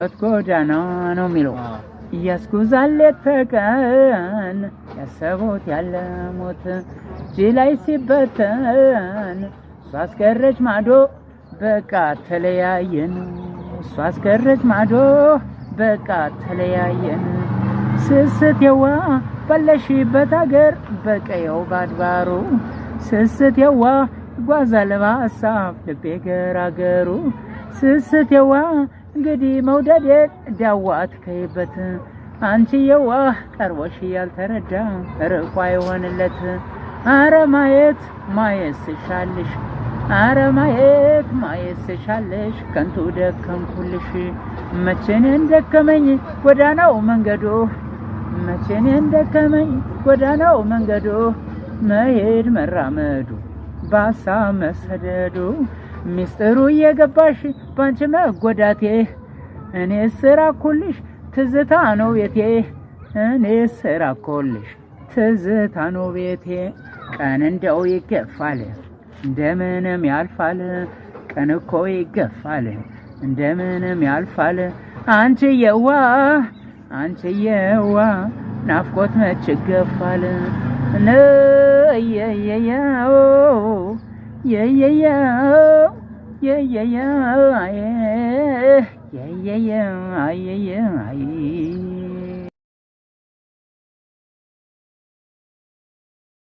ጎዳና ነው የሚለው እያስጉዛል የተቀን ያሰቡት ያለሙት እጅ ላይ ሲበተን እሷ አስቀረች ማዶ በቃ ተለያየን እሷ አስቀረች ማዶ በቃ ተለያየን ስስቴዋ ባለሽበት አገር በቀየው ባድባሩ ስስቴዋ ጓዛል በሀሳብ ልቤ ገራገሩ ስስቴዋ እንግዲህ መውደዴን ዳዋት ከይበት አንቺየዋ ቀርቦሽ ያልተረዳ ርቋ ይሆንለት አረ ማየት ስሻልሽ አረ ማየት ስሻልሽ ከንቱ ደከምኩልሽ መቼኔ እንደከመኝ ጎዳናው መንገዱ መቼኔ እንደከመኝ ጎዳናው መንገዱ መሄድ መራመዱ ባሳ መሰደዱ ሚስጥሩ እየገባሽ ባንቺ መጎዳቴ እኔ ስራኩልሽ ትዝታ ነው ቤቴ እኔ ስራኩልሽ ትዝታ ነው ቤቴ ቀን እንደው ይገፋል እንደምንም ያልፋል ቀን እኮ ይገፋል እንደምንም ያልፋል አንቺየዋ ናፍቆት መች ይገፋል ነየየያው yeah